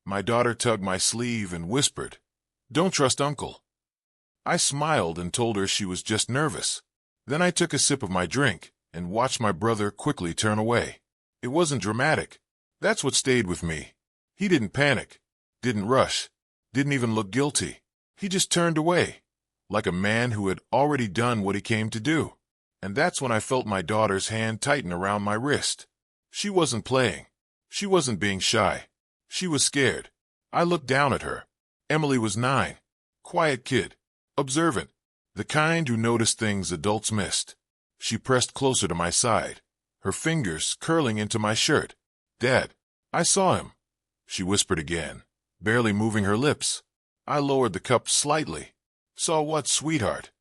My daughter tugged my sleeve and whispered, "Don't trust Uncle." I smiled and told her she was just nervous. Then I took a sip of my drink and watched my brother quickly turn away. It wasn't dramatic. That's what stayed with me. He didn't panic, didn't rush, didn't even look guilty. He just turned away, like a man who had already done what he came to do. And that's when I felt my daughter's hand tighten around my wrist. She wasn't playing. She wasn't being shy. She was scared. I looked down at her. Emily was 9. Quiet kid. Observant. The kind who noticed things adults missed. She pressed closer to my side, her fingers curling into my shirt. "Dad, I saw him," she whispered again, barely moving her lips. I lowered the cup slightly. "Saw what, sweetheart?"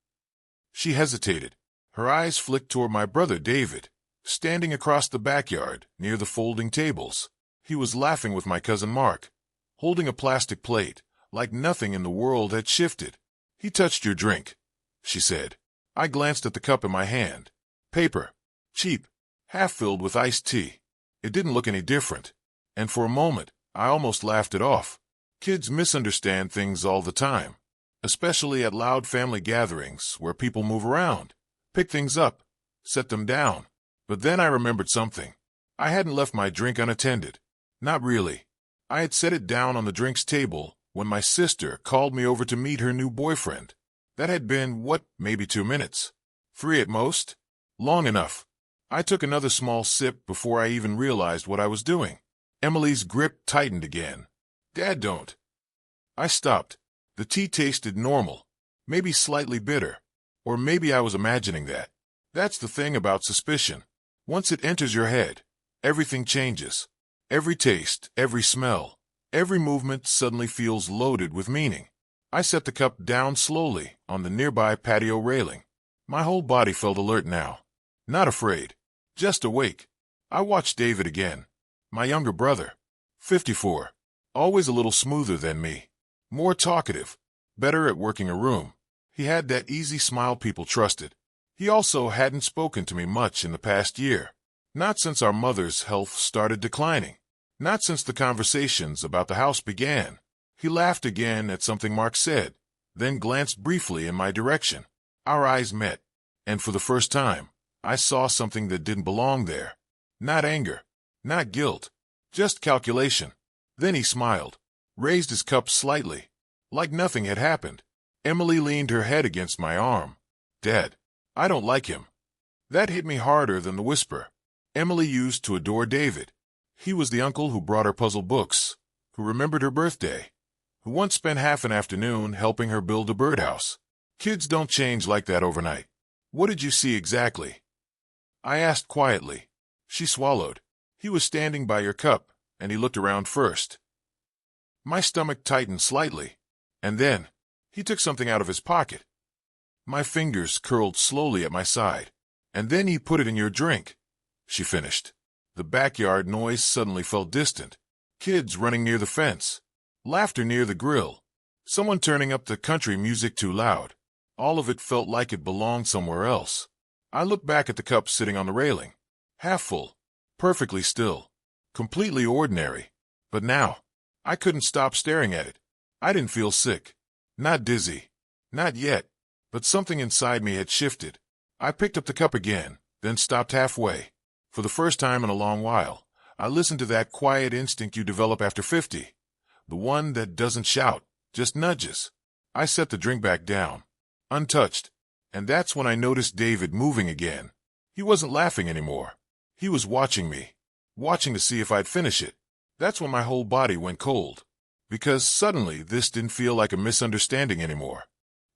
She hesitated. Her eyes flicked toward my brother David, standing across the backyard near the folding tables. He was laughing with my cousin Mark, holding a plastic plate, like nothing in the world had shifted. "He touched your drink," she said. I glanced at the cup in my hand. Paper. Cheap. Half filled with iced tea. It didn't look any different. And for a moment, I almost laughed it off. Kids misunderstand things all the time, especially at loud family gatherings where people move around, pick things up, set them down. But then I remembered something. I hadn't left my drink unattended. Not really. I had set it down on the drinks table when my sister called me over to meet her new boyfriend. That had been, maybe 2 minutes? 3 at most? Long enough. I took another small sip before I even realized what I was doing. Emily's grip tightened again. "Dad, don't." I stopped. The tea tasted normal, maybe slightly bitter. Or maybe I was imagining that. That's the thing about suspicion. Once it enters your head, everything changes. Every taste, every smell, every movement suddenly feels loaded with meaning. I set the cup down slowly on the nearby patio railing. My whole body felt alert now. Not afraid, just awake. I watched David again. My younger brother. 54. Always a little smoother than me. More talkative. Better at working a room. He had that easy smile people trusted. He also hadn't spoken to me much in the past year. Not since our mother's health started declining. Not since the conversations about the house began. He laughed again at something Mark said, then glanced briefly in my direction. Our eyes met, and for the first time, I saw something that didn't belong there. Not anger, not guilt, just calculation. Then he smiled, raised his cup slightly, like nothing had happened. Emily leaned her head against my arm. "Dad, I don't like him." That hit me harder than the whisper. Emily used to adore David. He was the uncle who brought her puzzle books, who remembered her birthday, who once spent half an afternoon helping her build a birdhouse. Kids don't change like that overnight. "What did you see exactly?" I asked quietly. She swallowed. "He was standing by your cup, and he looked around first." My stomach tightened slightly, and then he took something out of his pocket. My fingers curled slowly at my side. "And then he put it in your drink," she finished. The backyard noise suddenly felt distant. Kids running near the fence. Laughter near the grill. Someone turning up the country music too loud. All of it felt like it belonged somewhere else. I looked back at the cup sitting on the railing. Half full. Perfectly still. Completely ordinary. But now, I couldn't stop staring at it. I didn't feel sick. Not dizzy. Not yet. But something inside me had shifted. I picked up the cup again, then stopped halfway. For the first time in a long while, I listened to that quiet instinct you develop after 50. The one that doesn't shout, just nudges. I set the drink back down, untouched, and that's when I noticed David moving again. He wasn't laughing anymore. He was watching me, watching to see if I'd finish it. That's when my whole body went cold, because suddenly this didn't feel like a misunderstanding anymore.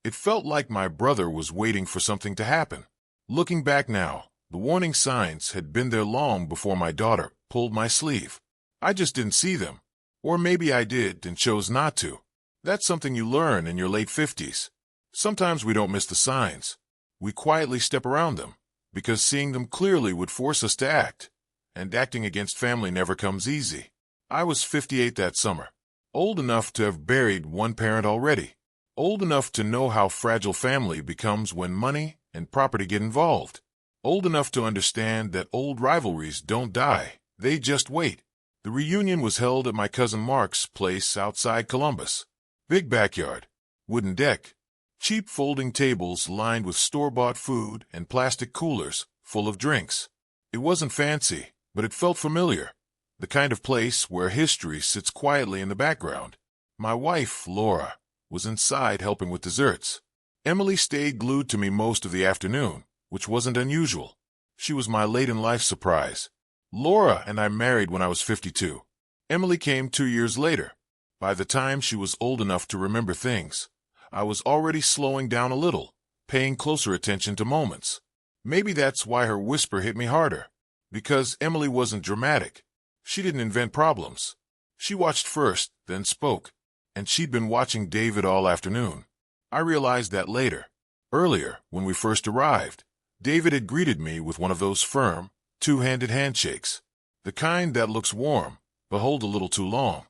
It felt like my brother was waiting for something to happen. Looking back now, the warning signs had been there long before my daughter pulled my sleeve. I just didn't see them. Or maybe I did and chose not to. That's something you learn in your late 50s. Sometimes we don't miss the signs. We quietly step around them, because seeing them clearly would force us to act. And acting against family never comes easy. I was 58 that summer. Old enough to have buried one parent already. Old enough to know how fragile family becomes when money and property get involved. Old enough to understand that old rivalries don't die, they just wait. The reunion was held at my cousin Mark's place outside Columbus. Big backyard, wooden deck, cheap folding tables lined with store-bought food and plastic coolers full of drinks. It wasn't fancy, but it felt familiar. The kind of place where history sits quietly in the background. My wife, Laura, was inside helping with desserts. Emily stayed glued to me most of the afternoon, which wasn't unusual. She was my late-in-life surprise. Laura and I married when I was 52. Emily came 2 years later. By the time she was old enough to remember things, I was already slowing down a little, paying closer attention to moments. Maybe that's why her whisper hit me harder. Because Emily wasn't dramatic. She didn't invent problems. She watched first, then spoke. And she'd been watching David all afternoon. I realized that later. Earlier, when we first arrived, David had greeted me with one of those firm, two-handed handshakes. The kind that looks warm, but hold a little too long.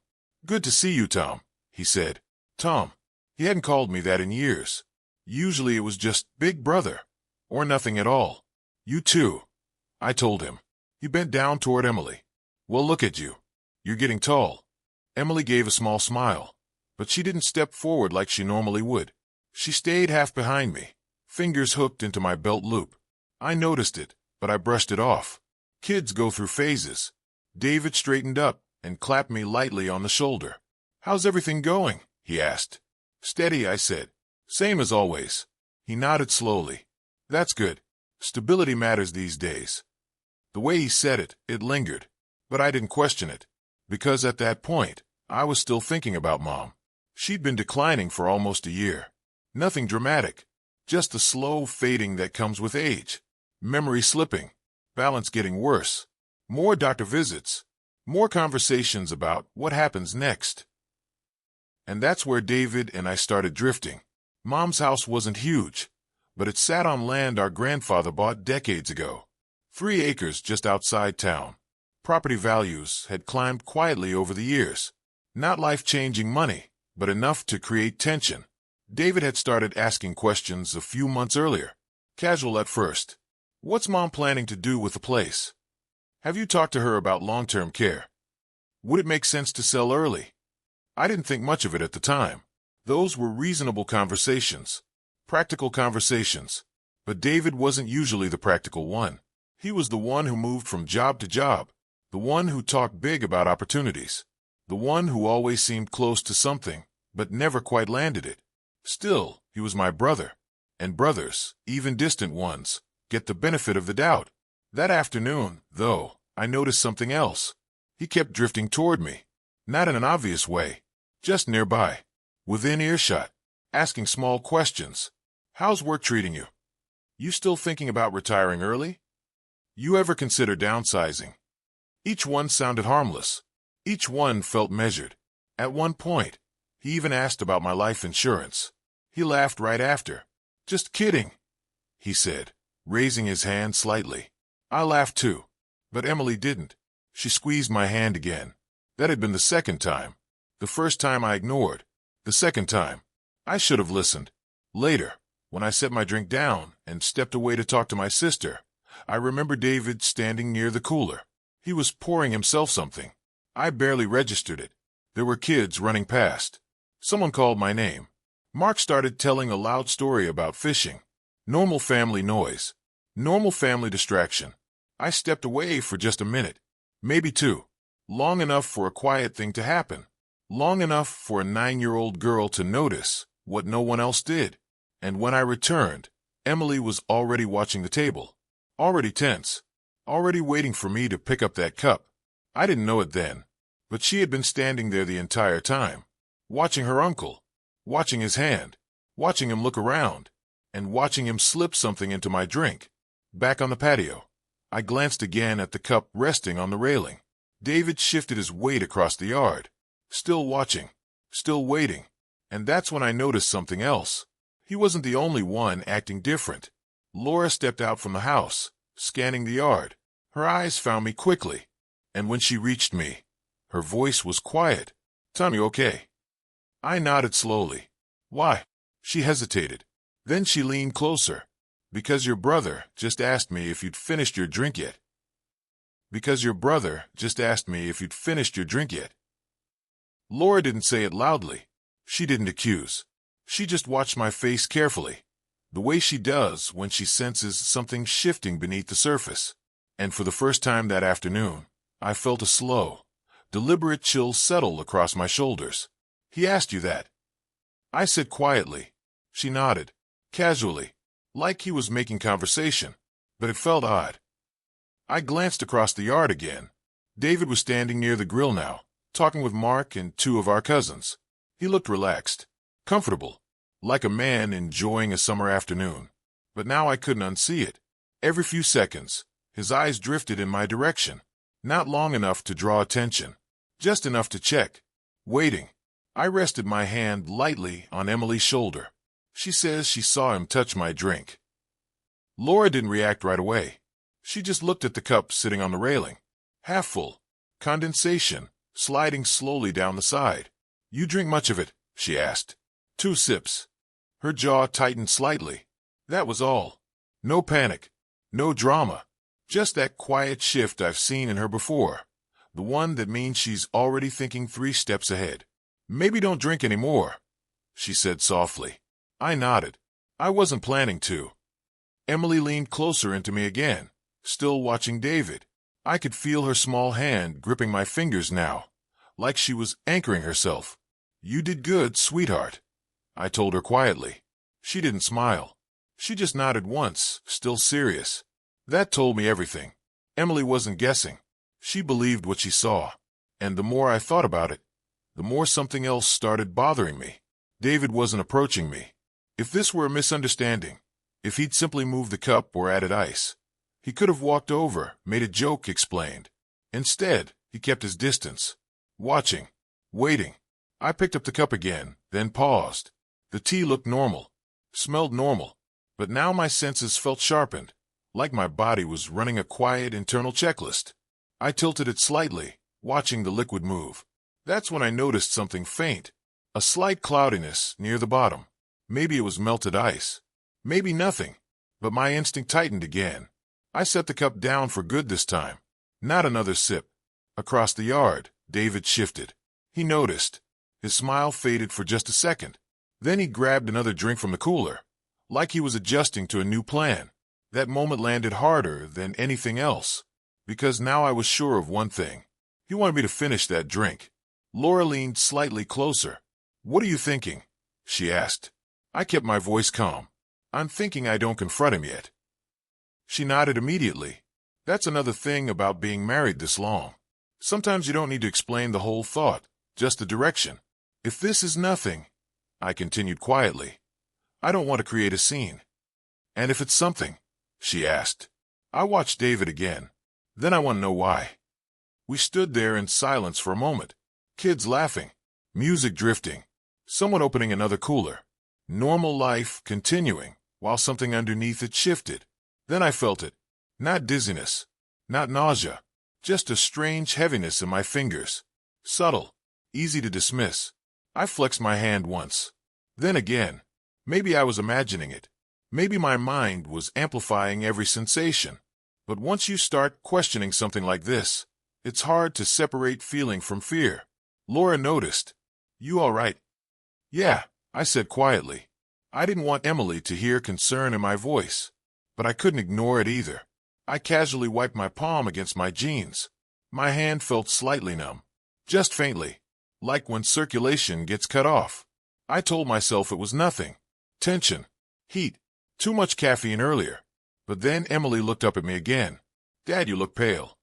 "Good to see you, Tom," he said. Tom. He hadn't called me that in years. Usually it was just Big Brother, or nothing at all. "You too," I told him. He bent down toward Emily. "Well, look at you. You're getting tall." Emily gave a small smile, but she didn't step forward like she normally would. She stayed half behind me, fingers hooked into my belt loop. I noticed it, but I brushed it off. Kids go through phases. David straightened up and clapped me lightly on the shoulder. "How's everything going?" he asked. "Steady," I said. "Same as always." He nodded slowly. "That's good. Stability matters these days." The way he said it, it lingered. But I didn't question it. Because at that point, I was still thinking about Mom. She'd been declining for almost a year. Nothing dramatic. Just the slow fading that comes with age. Memory slipping. Balance getting worse. More doctor visits. More conversations about what happens next. And that's where David and I started drifting. Mom's house wasn't huge, but it sat on land our grandfather bought decades ago. 3 acres just outside town. Property values had climbed quietly over the years. Not life-changing money, but enough to create tension. David had started asking questions a few months earlier. Casual at first. "What's Mom planning to do with the place? Have you talked to her about long-term care? Would it make sense to sell early?" I didn't think much of it at the time. Those were reasonable conversations. Practical conversations. But David wasn't usually the practical one. He was the one who moved from job to job. The one who talked big about opportunities. The one who always seemed close to something, but never quite landed it. Still, he was my brother. And brothers, even distant ones, get the benefit of the doubt. That afternoon, though, I noticed something else. He kept drifting toward me. Not in an obvious way. Just nearby. Within earshot. Asking small questions. "How's work treating you? You still thinking about retiring early? You ever consider downsizing?" Each one sounded harmless. Each one felt measured. At one point, he even asked about my life insurance. He laughed right after. "Just kidding," he said, raising his hand slightly. I laughed too. But Emily didn't. She squeezed my hand again. That had been the second time. The first time I ignored. The second time, I should have listened. Later, when I set my drink down and stepped away to talk to my sister, I remember David standing near the cooler. He was pouring himself something. I barely registered it. There were kids running past. Someone called my name. Mark started telling a loud story about fishing. Normal family noise. Normal family distraction. I stepped away for just a minute. Maybe 2. Long enough for a quiet thing to happen. Long enough for a 9-year-old girl to notice what no one else did. And when I returned, Emily was already watching the table. Already tense. Already waiting for me to pick up that cup. I didn't know it then, but she had been standing there the entire time. Watching her uncle. Watching his hand. Watching him look around. And watching him slip something into my drink. Back on the patio, I glanced again at the cup resting on the railing. David shifted his weight across the yard. Still watching. Still waiting. And that's when I noticed something else. He wasn't the only one acting different. Laura stepped out from the house, scanning the yard. Her eyes found me quickly. And when she reached me, her voice was quiet. "Tom, you okay?" I nodded slowly. "Why?" She hesitated. Then she leaned closer. "Because your brother just asked me if you'd finished your drink yet." Because your brother just asked me if you'd finished your drink yet. Laura didn't say it loudly. She didn't accuse. She just watched my face carefully, the way she does when she senses something shifting beneath the surface. And for the first time that afternoon, I felt a slow, deliberate chill settle across my shoulders. He asked you that? I said quietly. She nodded, casually, like he was making conversation, but it felt odd. I glanced across the yard again. David was standing near the grill now, talking with Mark and two of our cousins. He looked relaxed, comfortable, like a man enjoying a summer afternoon. But now I couldn't unsee it. Every few seconds, his eyes drifted in my direction, not long enough to draw attention, just enough to check. Waiting, I rested my hand lightly on Emily's shoulder. She says she saw him touch my drink. Laura didn't react right away. She just looked at the cup sitting on the railing, half full, condensation sliding slowly down the side. You drink much of it? She asked. 2 sips. Her jaw tightened slightly. That was all. No panic, no drama, just that quiet shift I've seen in her before, the one that means she's already thinking 3 steps ahead. Maybe don't drink anymore, she said softly. I nodded. I wasn't planning to. Emily leaned closer into me again, still watching David. I could feel her small hand gripping my fingers now, like she was anchoring herself. You did good, sweetheart, I told her quietly. She didn't smile. She just nodded once, still serious. That told me everything. Emily wasn't guessing. She believed what she saw. And the more I thought about it, the more something else started bothering me. David wasn't approaching me. If this were a misunderstanding, if he'd simply moved the cup or added ice, he could have walked over, made a joke, explained. Instead, he kept his distance, watching, waiting. I picked up the cup again, then paused. The tea looked normal, smelled normal, but now my senses felt sharpened, like my body was running a quiet internal checklist. I tilted it slightly, watching the liquid move. That's when I noticed something faint, a slight cloudiness near the bottom. Maybe it was melted ice, maybe nothing, but my instinct tightened again. I set the cup down for good this time. Not another sip. Across the yard, David shifted. He noticed. His smile faded for just a second. Then he grabbed another drink from the cooler, like he was adjusting to a new plan. That moment landed harder than anything else, because now I was sure of one thing. He wanted me to finish that drink. Laura leaned slightly closer. What are you thinking? She asked. I kept my voice calm. I'm thinking I don't confront him yet. She nodded immediately. That's another thing about being married this long. Sometimes you don't need to explain the whole thought, just the direction. If this is nothing, I continued quietly, I don't want to create a scene. And if it's something? She asked. I watched David again. Then I want to know why. We stood there in silence for a moment. Kids laughing, music drifting, someone opening another cooler. Normal life continuing, while something underneath it shifted. Then I felt it. Not dizziness, not nausea, just a strange heaviness in my fingers. Subtle, easy to dismiss. I flexed my hand once. Then again. Maybe I was imagining it. Maybe my mind was amplifying every sensation. But once you start questioning something like this, it's hard to separate feeling from fear. Laura noticed. You all right? Yeah, I said quietly. I didn't want Emily to hear concern in my voice, but I couldn't ignore it either. I casually wiped my palm against my jeans. My hand felt slightly numb, just faintly, like when circulation gets cut off. I told myself it was nothing. Tension, heat, too much caffeine earlier. But then Emily looked up at me again. Dad, you look pale.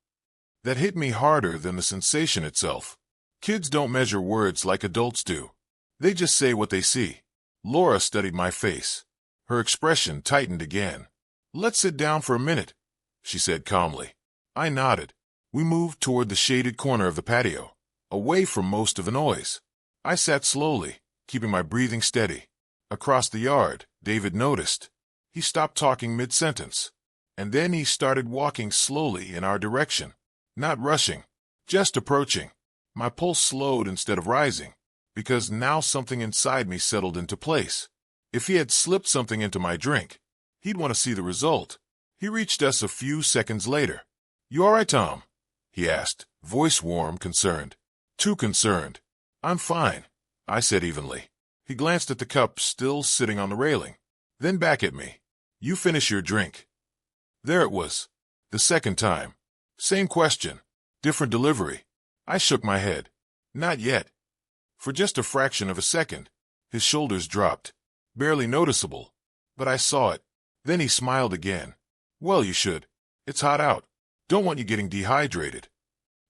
That hit me harder than the sensation itself. Kids don't measure words like adults do. They just say what they see. Laura studied my face. Her expression tightened again. Let's sit down for a minute, she said calmly. I nodded. We moved toward the shaded corner of the patio, away from most of the noise. I sat slowly, keeping my breathing steady. Across the yard, David noticed. He stopped talking mid-sentence, and then he started walking slowly in our direction. Not rushing, just approaching. My pulse slowed instead of rising, because now something inside me settled into place. If he had slipped something into my drink, he'd want to see the result. He reached us a few seconds later. You all right, Tom? he asked, voice warm, concerned. Too concerned. I'm fine, I said evenly. He glanced at the cup still sitting on the railing, then back at me. You finish your drink. There it was. The second time. Same question. Different delivery. I shook my head. Not yet. For just a fraction of a second, his shoulders dropped. Barely noticeable. But I saw it. Then he smiled again. Well, you should. It's hot out. Don't want you getting dehydrated.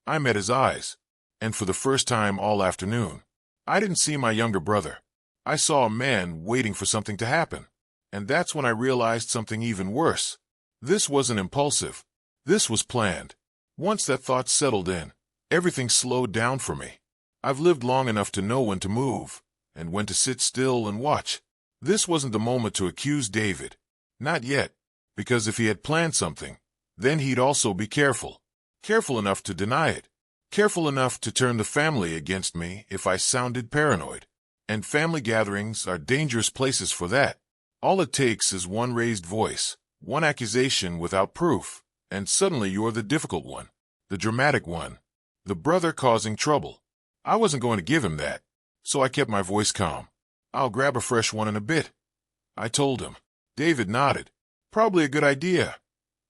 I met his eyes. And for the first time all afternoon, I didn't see my younger brother. I saw a man waiting for something to happen. And that's when I realized something even worse. This wasn't impulsive. This was planned. Once that thought settled in, everything slowed down for me. I've lived long enough to know when to move, and when to sit still and watch. This wasn't the moment to accuse David. Not yet, because if he had planned something, then he'd also be careful. Careful enough to deny it. Careful enough to turn the family against me if I sounded paranoid. And family gatherings are dangerous places for that. All it takes is one raised voice, one accusation without proof, and suddenly you're the difficult one, the dramatic one, the brother causing trouble. I wasn't going to give him that, so I kept my voice calm. I'll grab a fresh one in a bit, I told him. David nodded. Probably a good idea,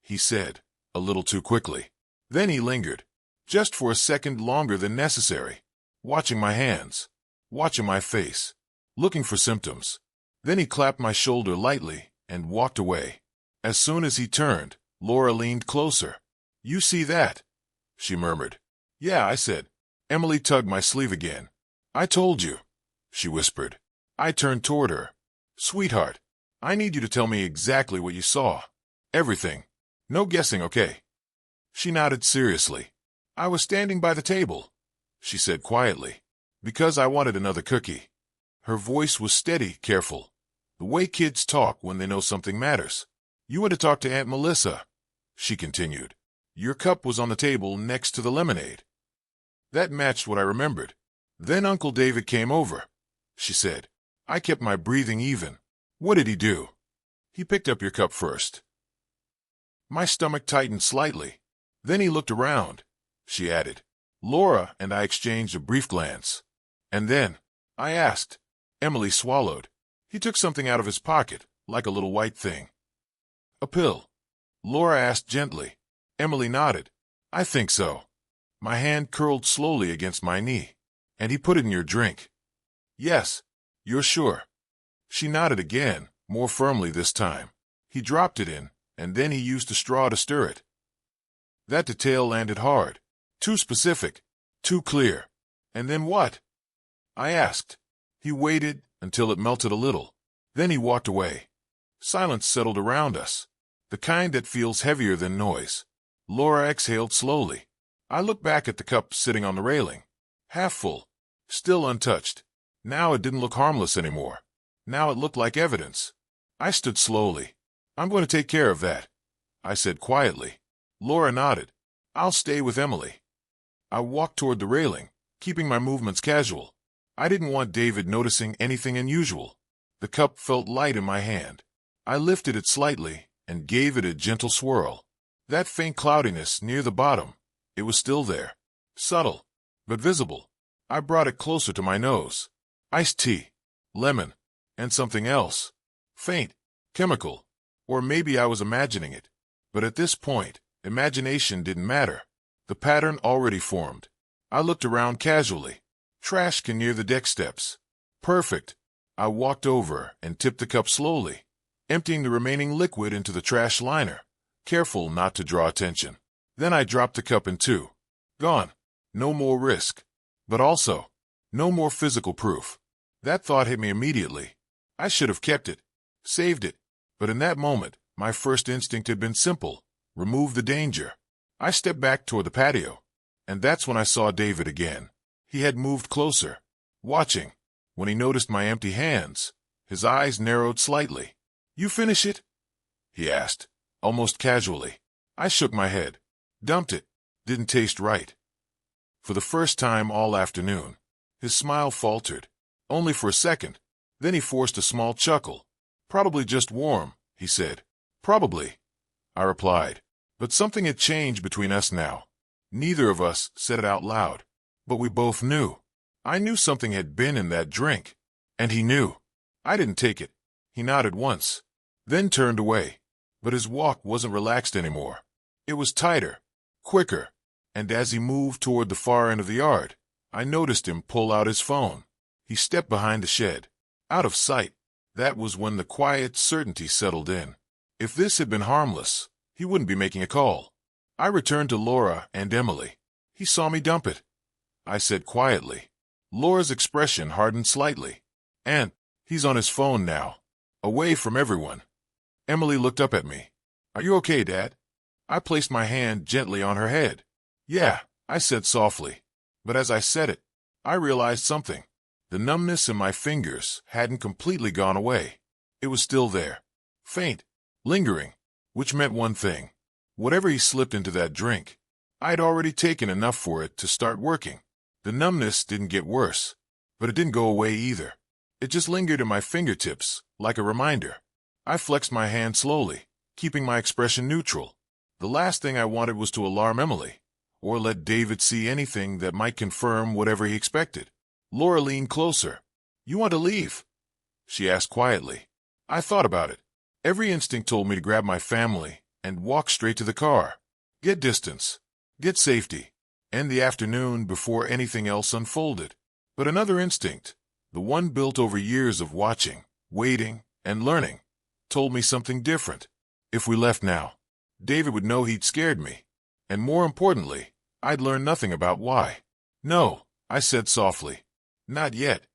he said, a little too quickly. Then he lingered, just for a second longer than necessary, watching my hands, watching my face, looking for symptoms. Then he clapped my shoulder lightly and walked away. As soon as he turned, Laura leaned closer. You see that? She murmured. Yeah, I said. Emily tugged my sleeve again. I told you, she whispered. I turned toward her. Sweetheart, I need you to tell me exactly what you saw. Everything. No guessing, okay? She nodded seriously. I was standing by the table, she said quietly, because I wanted another cookie. Her voice was steady, careful. The way kids talk when they know something matters. You went to talk to Aunt Melissa, she continued. Your cup was on the table next to the lemonade. That matched what I remembered. Then Uncle David came over, she said. I kept my breathing even. What did he do? He picked up your cup first. My stomach tightened slightly. Then he looked around, she added. Laura and I exchanged a brief glance. And then, I asked. Emily swallowed. He took something out of his pocket, like a little white thing. A pill? Laura asked gently. Emily nodded. I think so. My hand curled slowly against my knee. And he put it in your drink. Yes. You're sure? She nodded again, more firmly this time. He dropped it in, and then he used a straw to stir it. That detail landed hard. Too specific. Too clear. And then what? I asked. He waited until it melted a little. Then he walked away. Silence settled around us. The kind that feels heavier than noise. Laura exhaled slowly. I looked back at the cup sitting on the railing. Half full. Still untouched. Now it didn't look harmless anymore. Now it looked like evidence. I stood slowly. I'm going to take care of that, I said quietly. Laura nodded. I'll stay with Emily. I walked toward the railing, keeping my movements casual. I didn't want David noticing anything unusual. The cup felt light in my hand. I lifted it slightly and gave it a gentle swirl. That faint cloudiness near the bottom, it was still there. Subtle, but visible. I brought it closer to my nose. Iced tea, lemon, and something else. Faint, chemical, or maybe I was imagining it. But at this point, imagination didn't matter. The pattern already formed. I looked around casually. Trash can near the deck steps. Perfect. I walked over and tipped the cup slowly, emptying the remaining liquid into the trash liner, careful not to draw attention. Then I dropped the cup in two. Gone. No more risk. But also, no more physical proof. That thought hit me immediately. I should have kept it, saved it. But in that moment, my first instinct had been simple. Remove the danger. I stepped back toward the patio. And that's when I saw David again. He had moved closer, watching. When he noticed my empty hands, his eyes narrowed slightly. You finish it? He asked, almost casually. I shook my head. Dumped it. Didn't taste right. For the first time all afternoon, his smile faltered. Only for a second. Then he forced a small chuckle. Probably just warm, he said. Probably, I replied. But something had changed between us now. Neither of us said it out loud, but we both knew. I knew something had been in that drink, and he knew. I didn't take it. He nodded once, then turned away, but his walk wasn't relaxed anymore. It was tighter, quicker, and as he moved toward the far end of the yard, I noticed him pull out his phone. He stepped behind the shed, out of sight. That was when the quiet certainty settled in. If this had been harmless, he wouldn't be making a call. I returned to Laura and Emily. He saw me dump it, I said quietly. Laura's expression hardened slightly. And he's on his phone now, away from everyone. Emily looked up at me. Are you okay, Dad? I placed my hand gently on her head. Yeah, I said softly. But as I said it, I realized something. The numbness in my fingers hadn't completely gone away. It was still there, faint, lingering, which meant one thing. Whatever he slipped into that drink, I'd already taken enough for it to start working. The numbness didn't get worse, but it didn't go away either. It just lingered in my fingertips, like a reminder. I flexed my hand slowly, keeping my expression neutral. The last thing I wanted was to alarm Emily, or let David see anything that might confirm whatever he expected. Laura leaned closer. You want to leave? She asked quietly. I thought about it. Every instinct told me to grab my family and walk straight to the car. Get distance. Get safety. End the afternoon before anything else unfolded. But another instinct, the one built over years of watching, waiting, and learning, told me something different. If we left now, David would know he'd scared me. And more importantly, I'd learn nothing about why. No, I said softly. Not yet.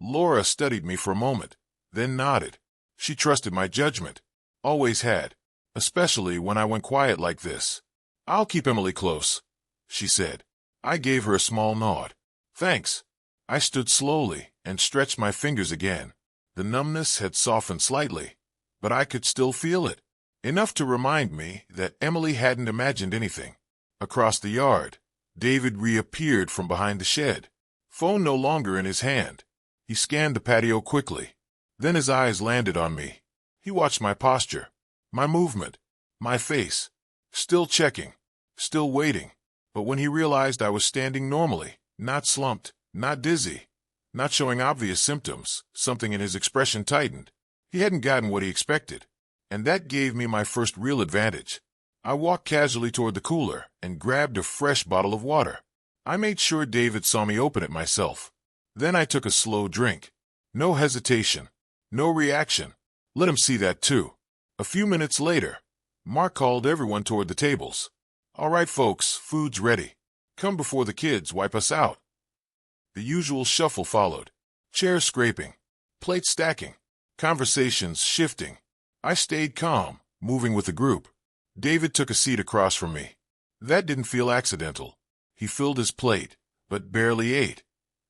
Laura studied me for a moment, then nodded. She trusted my judgment. Always had. Especially when I went quiet like this. I'll keep Emily close, she said. I gave her a small nod. Thanks. I stood slowly and stretched my fingers again. The numbness had softened slightly, but I could still feel it. Enough to remind me that Emily hadn't imagined anything. Across the yard, David reappeared from behind the shed. Phone no longer in his hand. He scanned the patio quickly. Then his eyes landed on me. He watched my posture, my movement, my face. Still checking, still waiting. But when he realized I was standing normally, not slumped, not dizzy, not showing obvious symptoms, something in his expression tightened. He hadn't gotten what he expected. And that gave me my first real advantage. I walked casually toward the cooler and grabbed a fresh bottle of water. I made sure David saw me open it myself. Then I took a slow drink. No hesitation. No reaction. Let him see that too. A few minutes later, Mark called everyone toward the tables. All right, folks, food's ready. Come before the kids wipe us out. The usual shuffle followed. Chairs scraping. Plates stacking. Conversations shifting. I stayed calm, moving with the group. David took a seat across from me. That didn't feel accidental. He filled his plate, but barely ate,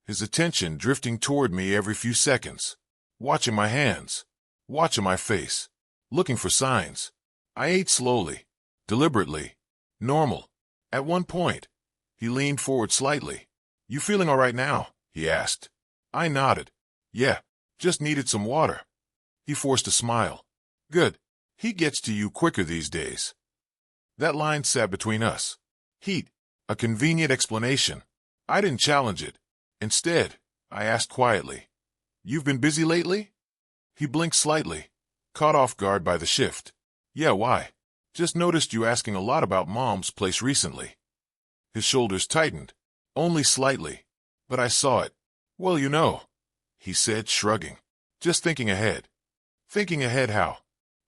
his attention drifting toward me every few seconds, watching my hands, watching my face, looking for signs. I ate slowly, deliberately, normal. At one point, he leaned forward slightly. You feeling all right now? He asked. I nodded. Yeah, just needed some water. He forced a smile. Good. He gets to you quicker these days. That line sat between us. Heat. A convenient explanation. I didn't challenge it. Instead, I asked quietly, You've been busy lately? He blinked slightly, caught off guard by the shift. Yeah, why? Just noticed you asking a lot about Mom's place recently. His shoulders tightened, only slightly, but I saw it. Well, you know, he said, shrugging. Just thinking ahead. Thinking ahead how?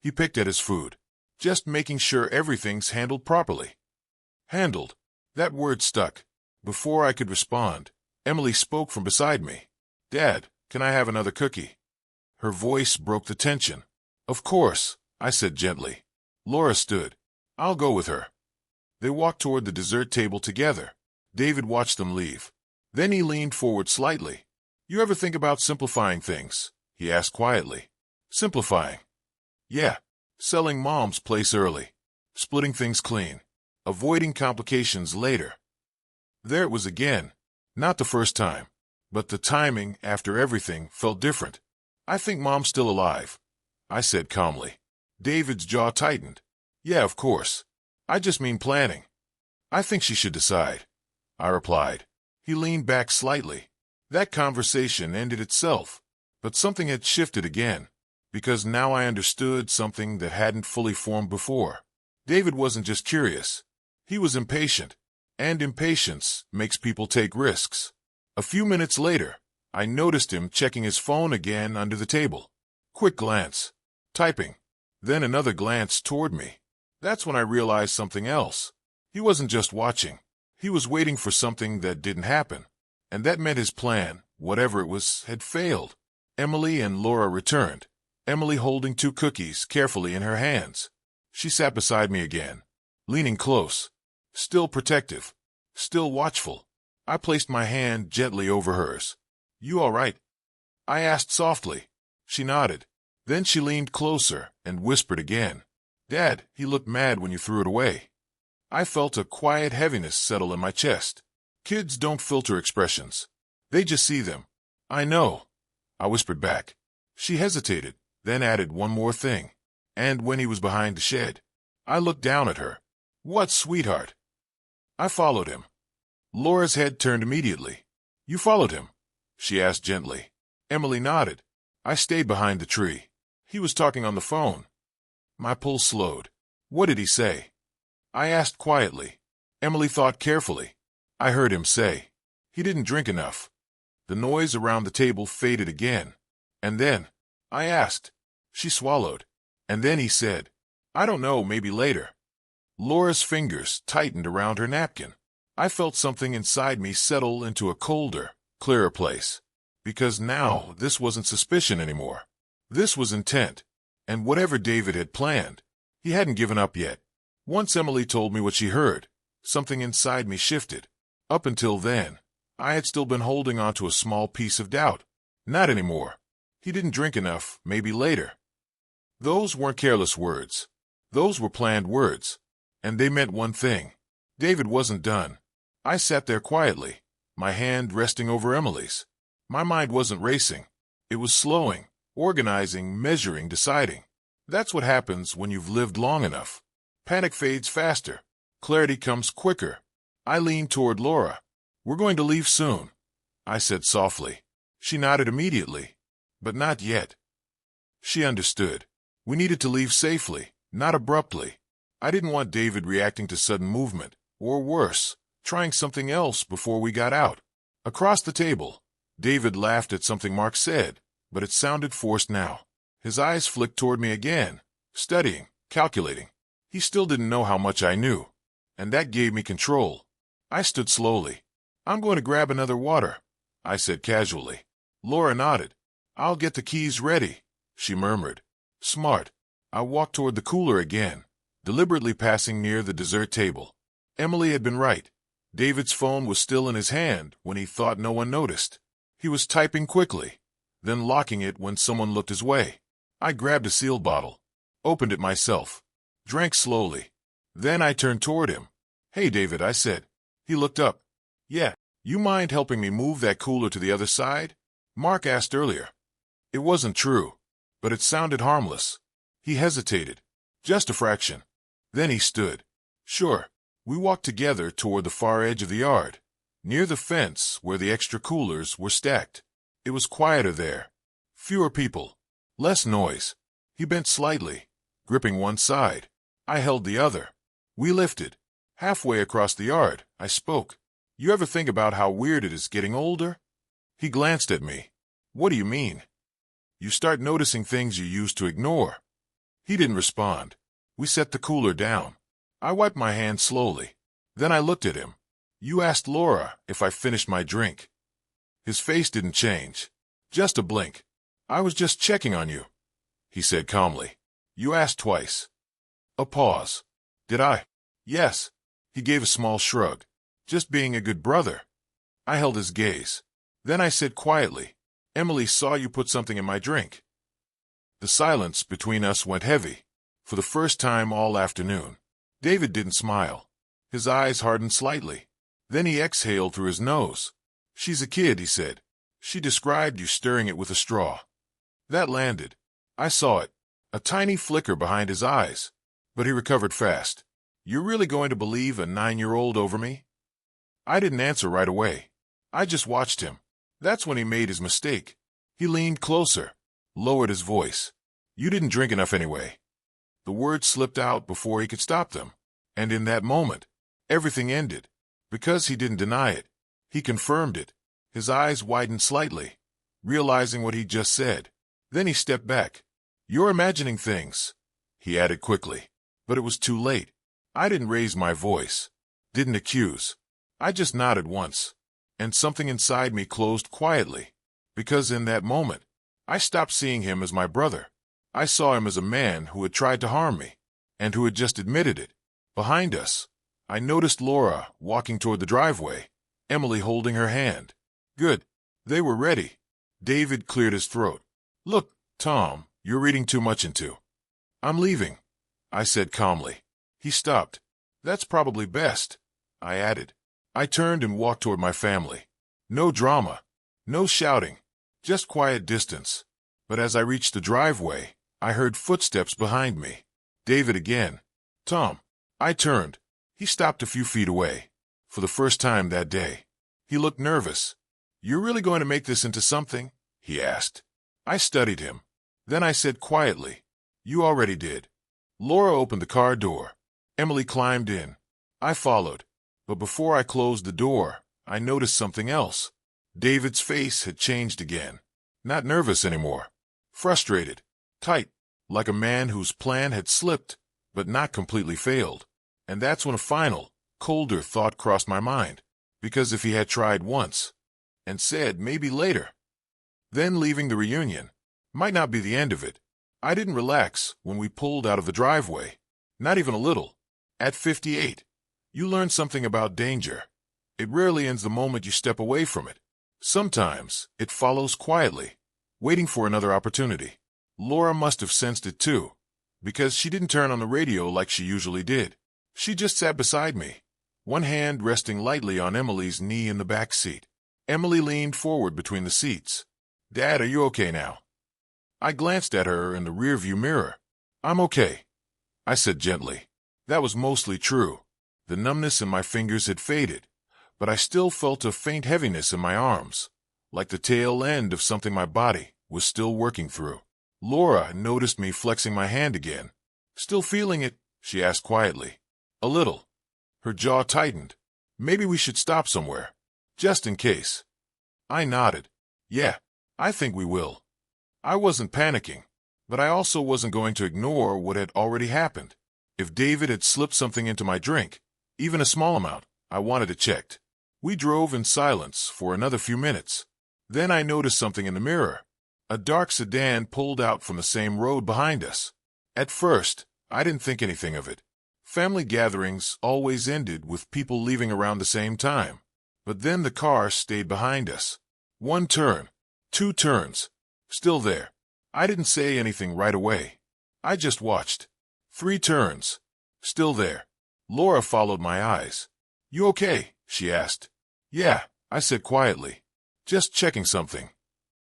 He picked at his food. Just making sure everything's handled properly. Handled. That word stuck. Before I could respond, Emily spoke from beside me. Dad, can I have another cookie? Her voice broke the tension. Of course, I said gently. Laura stood. I'll go with her. They walked toward the dessert table together. David watched them leave. Then he leaned forward slightly. You ever think about simplifying things? He asked quietly. Simplifying? Yeah. Selling Mom's place early. Splitting things clean. Avoiding complications later. There it was again. Not the first time. But the timing after everything felt different. I think Mom's still alive, I said calmly. David's jaw tightened. Yeah, of course. I just mean planning. I think she should decide, I replied. He leaned back slightly. That conversation ended itself, but something had shifted again, because now I understood something that hadn't fully formed before. David wasn't just curious. He was impatient, and impatience makes people take risks. A few minutes later, I noticed him checking his phone again under the table. Quick glance. Typing. Then another glance toward me. That's when I realized something else. He wasn't just watching. He was waiting for something that didn't happen. And that meant his plan, whatever it was, had failed. Emily and Laura returned, Emily holding 2 cookies carefully in her hands. She sat beside me again, leaning close, still protective, still watchful. I placed my hand gently over hers. "You all right?" I asked softly. She nodded. Then she leaned closer and whispered again. "Dad, he looked mad when you threw it away." I felt a quiet heaviness settle in my chest. Kids don't filter expressions. They just see them. "I know," I whispered back. She hesitated, then added one more thing. "And when he was behind the shed." I looked down at her. "What, sweetheart?" I followed him. Laura's head turned immediately. "You followed him?" she asked gently. Emily nodded. I stayed behind the tree. He was talking on the phone. My pulse slowed. "What did he say?" I asked quietly. Emily thought carefully. I heard him say, "He didn't drink enough." The noise around the table faded again. "And then?" I asked. She swallowed. "And then he said, I don't know, maybe later." Laura's fingers tightened around her napkin. I felt something inside me settle into a colder, clearer place. Because now this wasn't suspicion anymore. This was intent. And whatever David had planned, he hadn't given up yet. Once Emily told me what she heard, something inside me shifted. Up until then, I had still been holding on to a small piece of doubt. Not anymore. He didn't drink enough, maybe later. Those weren't careless words. Those were planned words. And they meant one thing. David wasn't done. I sat there quietly, my hand resting over Emily's. My mind wasn't racing. It was slowing, organizing, measuring, deciding. That's what happens when you've lived long enough. Panic fades faster. Clarity comes quicker. I leaned toward Laura. "We're going to leave soon," I said softly. She nodded immediately. But not yet. She understood. We needed to leave safely, not abruptly. I didn't want David reacting to sudden movement, or worse, trying something else before we got out. Across the table, David laughed at something Mark said, but it sounded forced now. His eyes flicked toward me again, studying, calculating. He still didn't know how much I knew, and that gave me control. I stood slowly. "I'm going to grab another water," I said casually. Laura nodded. "I'll get the keys ready," she murmured. Smart. I walked toward the cooler again, deliberately passing near the dessert table. Emily had been right. David's phone was still in his hand when he thought no one noticed. He was typing quickly, then locking it when someone looked his way. I grabbed a sealed bottle, opened it myself, drank slowly. Then I turned toward him. "Hey, David," I said. He looked up. "Yeah, you mind helping me move that cooler to the other side?" Mark asked earlier. It wasn't true, but it sounded harmless. He hesitated, just a fraction. Then he stood. "Sure." We walked together toward the far edge of the yard, near the fence where the extra coolers were stacked. It was quieter there. Fewer people. Less noise. He bent slightly, gripping one side. I held the other. We lifted. Halfway across the yard, I spoke. "You ever think about how weird it is getting older?" He glanced at me. "What do you mean?" "You start noticing things you used to ignore." He didn't respond. We set the cooler down. I wiped my hands slowly. Then I looked at him. "You asked Laura if I finished my drink." His face didn't change. Just a blink. "I was just checking on you," he said calmly. "You asked twice." A pause. "Did I?" "Yes." He gave a small shrug. "Just being a good brother." I held his gaze. Then I said quietly, "Emily saw you put something in my drink." The silence between us went heavy, for the first time all afternoon. David didn't smile. His eyes hardened slightly. Then he exhaled through his nose. "She's a kid," he said. "She described you stirring it with a straw." That landed. I saw it, a tiny flicker behind his eyes. But he recovered fast. You're really going to believe a 9-year-old over me? I didn't answer right away. I just watched him. That's when he made his mistake. He leaned closer, lowered his voice. You didn't drink enough anyway. The words slipped out before he could stop them. And in that moment, everything ended. Because he didn't deny it. He confirmed it. His eyes widened slightly, realizing what he'd just said. Then he stepped back. You're imagining things, he added quickly. But it was too late. I didn't raise my voice, didn't accuse. I just nodded once, and something inside me closed quietly, because in that moment, I stopped seeing him as my brother. I saw him as a man who had tried to harm me, and who had just admitted it. Behind us, I noticed Laura walking toward the driveway, Emily holding her hand. Good. They were ready. David cleared his throat. Look, Tom, you're reading too much into. I'm leaving, I said calmly. He stopped. That's probably best, I added. I turned and walked toward my family. No drama, no shouting, just quiet distance. But as I reached the driveway, I heard footsteps behind me. David again. Tom. I turned. He stopped a few feet away. For the first time that day. He looked nervous. You're really going to make this into something? He asked. I studied him. Then I said quietly, You already did. Laura opened the car door. Emily climbed in. I followed. But before I closed the door, I noticed something else. David's face had changed again. Not nervous anymore. Frustrated. Tight. Like a man whose plan had slipped, but not completely failed. And that's when a final, colder thought crossed my mind. Because if he had tried once, and said maybe later, then leaving the reunion might not be the end of it. I didn't relax when we pulled out of the driveway. Not even a little. At 58, you learn something about danger. It rarely ends the moment you step away from it. Sometimes it follows quietly, waiting for another opportunity. Laura must have sensed it too, because she didn't turn on the radio like she usually did. She just sat beside me, one hand resting lightly on Emily's knee in the back seat. Emily leaned forward between the seats. Dad, are you okay now? I glanced at her in the rearview mirror. I'm okay, I said gently. That was mostly true. The numbness in my fingers had faded, but I still felt a faint heaviness in my arms, like the tail end of something my body was still working through. Laura noticed me flexing my hand again. Still feeling it? She asked quietly. A little. Her jaw tightened. Maybe we should stop somewhere, just in case. I nodded. Yeah, I think we will. I wasn't panicking, but I also wasn't going to ignore what had already happened. If David had slipped something into my drink, even a small amount, I wanted it checked. We drove in silence for another few minutes. Then I noticed something in the mirror. A dark sedan pulled out from the same road behind us. At first, I didn't think anything of it. Family gatherings always ended with people leaving around the same time. But then the car stayed behind us. One turn, two turns, still there. I didn't say anything right away. I just watched. 3 turns, still there. Laura followed my eyes. You okay? She asked. Yeah, I said quietly. Just checking something.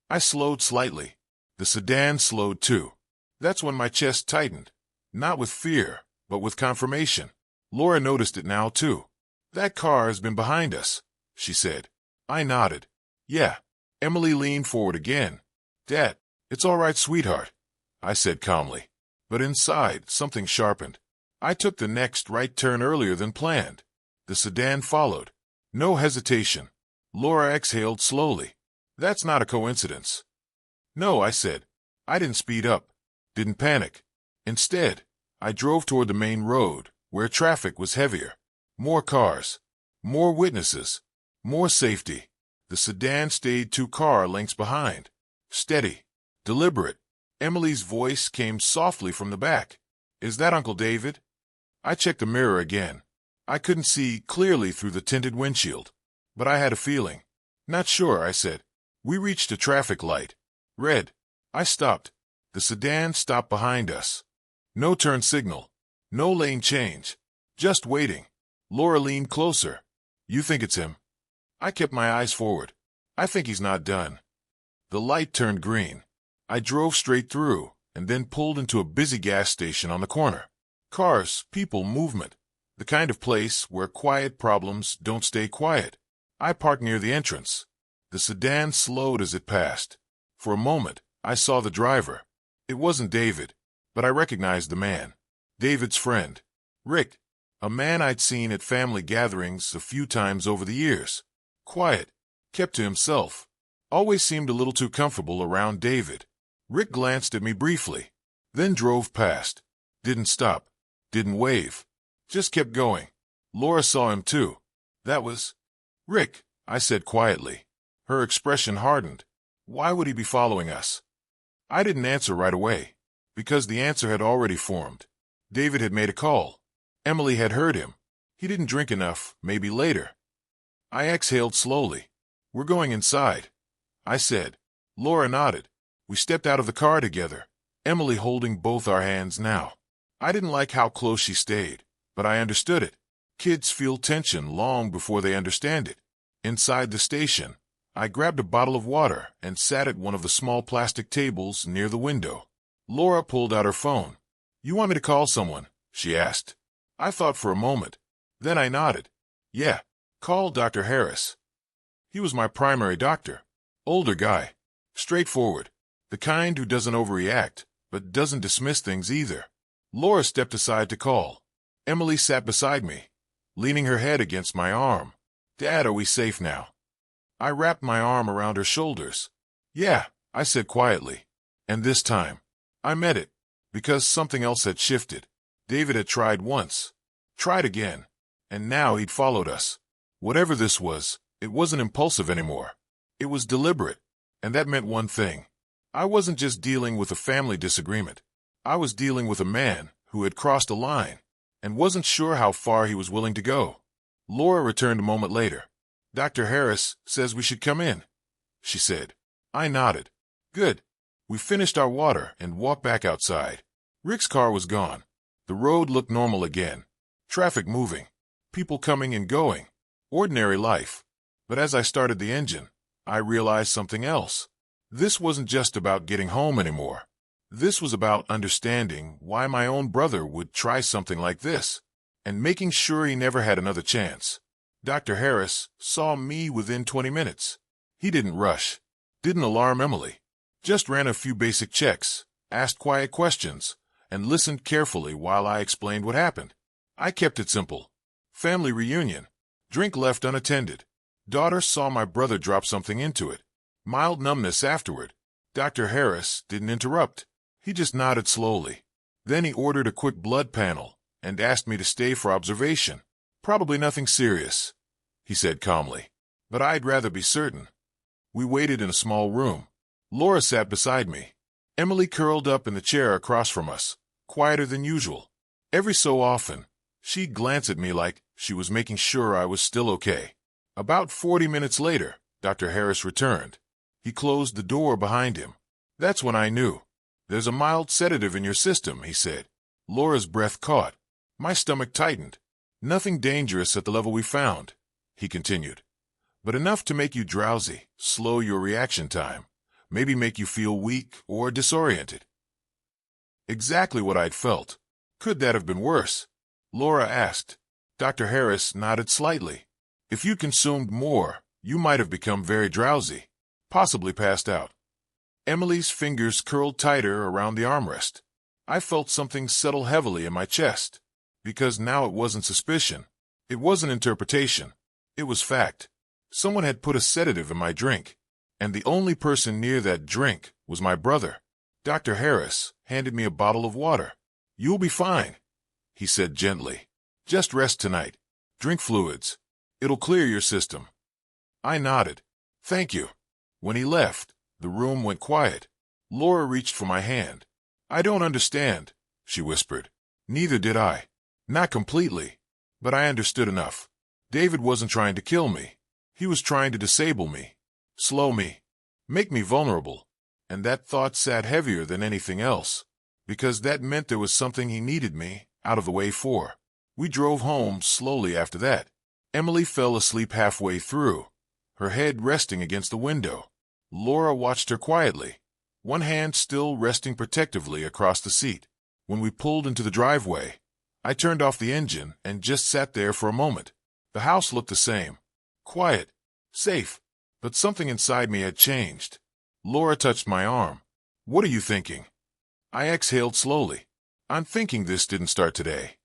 I slowed slightly. The sedan slowed too. That's when my chest tightened. Not with fear, but with confirmation. Laura noticed it now too. That car has been behind us, she said. I nodded. Yeah. Emily leaned forward again. Dad, it's all right, sweetheart, I said calmly. But inside, something sharpened. I took the next right turn earlier than planned. The sedan followed. No hesitation. Laura exhaled slowly. That's not a coincidence. No, I said. I didn't speed up. Didn't panic. Instead, I drove toward the main road, where traffic was heavier. More cars. More witnesses. More safety. The sedan stayed 2 car lengths behind. Steady. Deliberate. Emily's voice came softly from the back. Is that Uncle David? I checked the mirror again. I couldn't see clearly through the tinted windshield, but I had a feeling. Not sure, I said. We reached a traffic light. Red. I stopped. The sedan stopped behind us. No turn signal. No lane change. Just waiting. Laura leaned closer. You think it's him? I kept my eyes forward. I think he's not done. The light turned green. I drove straight through, and then pulled into a busy gas station on the corner. Cars, people, movement. The kind of place where quiet problems don't stay quiet. I parked near the entrance. The sedan slowed as it passed. For a moment, I saw the driver. It wasn't David, but I recognized the man. David's friend, Rick, a man I'd seen at family gatherings a few times over the years. Quiet, kept to himself. Always seemed a little too comfortable around David. Rick glanced at me briefly, then drove past. Didn't stop, didn't wave, just kept going. Laura saw him too. That was Rick, I said quietly. Her expression hardened. Why would he be following us? I didn't answer right away, because the answer had already formed. David had made a call. Emily had heard him. He didn't drink enough, maybe later. I exhaled slowly. We're going inside, I said. Laura nodded. We stepped out of the car together, Emily holding both our hands now. I didn't like how close she stayed, but I understood it. Kids feel tension long before they understand it. Inside the station, I grabbed a bottle of water and sat at one of the small plastic tables near the window. Laura pulled out her phone. You want me to call someone? She asked. I thought for a moment. Then I nodded. Yeah, call Dr. Harris. He was my primary doctor. Older guy. Straightforward. The kind who doesn't overreact, but doesn't dismiss things either. Laura stepped aside to call. Emily sat beside me, leaning her head against my arm. Dad, are we safe now? I wrapped my arm around her shoulders. Yeah, I said quietly. And this time, I meant it, because something else had shifted. David had tried once, tried again, and now he'd followed us. Whatever this was, it wasn't impulsive anymore. It was deliberate, and that meant one thing. I wasn't just dealing with a family disagreement. I was dealing with a man who had crossed a line and wasn't sure how far he was willing to go. Laura returned a moment later. Dr. Harris says we should come in, she said. I nodded. Good. We finished our water and walked back outside. Rick's car was gone. The road looked normal again. Traffic moving. People coming and going. Ordinary life. But as I started the engine, I realized something else. This wasn't just about getting home anymore. This was about understanding why my own brother would try something like this, and making sure he never had another chance. Dr. Harris saw me within 20 minutes. He didn't rush, didn't alarm Emily, just ran a few basic checks, asked quiet questions, and listened carefully while I explained what happened. I kept it simple. Family reunion. Drink left unattended. Daughter saw my brother drop something into it. Mild numbness afterward. Dr. Harris didn't interrupt. He just nodded slowly. Then he ordered a quick blood panel and asked me to stay for observation. Probably nothing serious, he said calmly, but I'd rather be certain. We waited in a small room. Laura sat beside me. Emily curled up in the chair across from us, quieter than usual. Every so often, she'd glance at me like she was making sure I was still okay. About 40 minutes later, Dr. Harris returned. He closed the door behind him. That's when I knew. There's a mild sedative in your system, he said. Laura's breath caught. My stomach tightened. Nothing dangerous at the level we found, he continued, but enough to make you drowsy, slow your reaction time, maybe make you feel weak or disoriented. Exactly what I'd felt. Could that have been worse? Laura asked. Dr. Harris nodded slightly. If you consumed more, you might have become very drowsy, possibly passed out. Emily's fingers curled tighter around the armrest. I felt something settle heavily in my chest, because now it wasn't suspicion. It wasn't interpretation. It was fact. Someone had put a sedative in my drink, and the only person near that drink was my brother. Dr. Harris handed me a bottle of water. You'll be fine, he said gently. Just rest tonight. Drink fluids. It'll clear your system. I nodded. Thank you. When he left, the room went quiet. Laura reached for my hand. I don't understand, she whispered. Neither did I. Not completely. But I understood enough. David wasn't trying to kill me. He was trying to disable me, slow me, make me vulnerable. And that thought sat heavier than anything else, because that meant there was something he needed me out of the way for. We drove home slowly after that. Emily fell asleep halfway through, her head resting against the window. Laura watched her quietly, one hand still resting protectively across the seat. When we pulled into the driveway, I turned off the engine and just sat there for a moment. The house looked the same. Quiet, safe, but something inside me had changed. Laura touched my arm. "What are you thinking?" I exhaled slowly. "I'm thinking this didn't start today."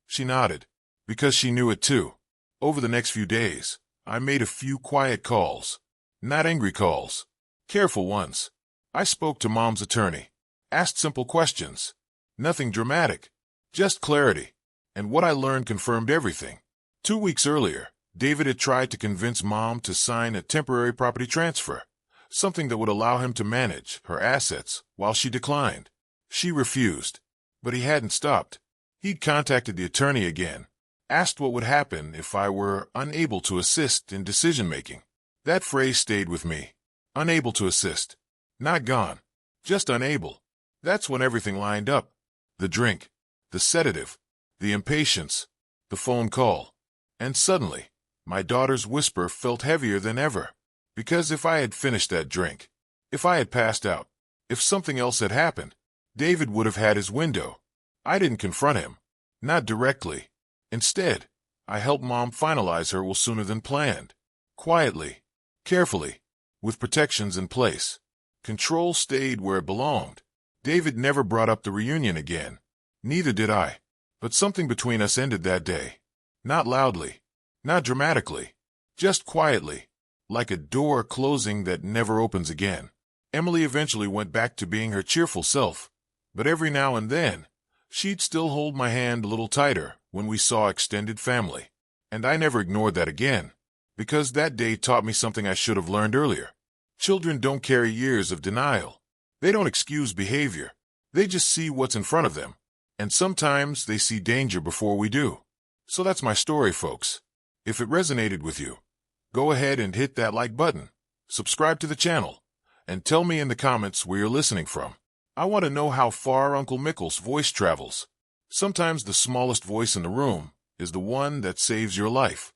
She nodded, because she knew it too. Over the next few days, I made a few quiet calls. Not angry calls. Careful ones. I spoke to Mom's attorney. Asked simple questions. Nothing dramatic. Just clarity. And what I learned confirmed everything. 2 weeks earlier, David had tried to convince Mom to sign a temporary property transfer, something that would allow him to manage her assets, while she declined. She refused. But he hadn't stopped. He'd contacted the attorney again, asked what would happen if I were unable to assist in decision-making. That phrase stayed with me. Unable to assist. Not gone. Just unable. That's when everything lined up. The drink, the sedative, the impatience, the phone call. And suddenly, my daughter's whisper felt heavier than ever. Because if I had finished that drink, if I had passed out, if something else had happened, David would have had his window. I didn't confront him. Not directly. Instead, I helped Mom finalize her will sooner than planned. Quietly. Carefully. With protections in place. Control stayed where it belonged. David never brought up the reunion again. Neither did I. But something between us ended that day. Not loudly. Not dramatically. Just quietly. Like a door closing that never opens again. Emily eventually went back to being her cheerful self. But every now and then, she'd still hold my hand a little tighter when we saw extended family. And I never ignored that again. Because that day taught me something I should have learned earlier. Children don't carry years of denial. They don't excuse behavior. They just see what's in front of them. And sometimes they see danger before we do. So that's my story, folks. If it resonated with you, go ahead and hit that like button, subscribe to the channel, and tell me in the comments where you're listening from. I want to know how far Uncle Mickle's voice travels. Sometimes the smallest voice in the room is the one that saves your life.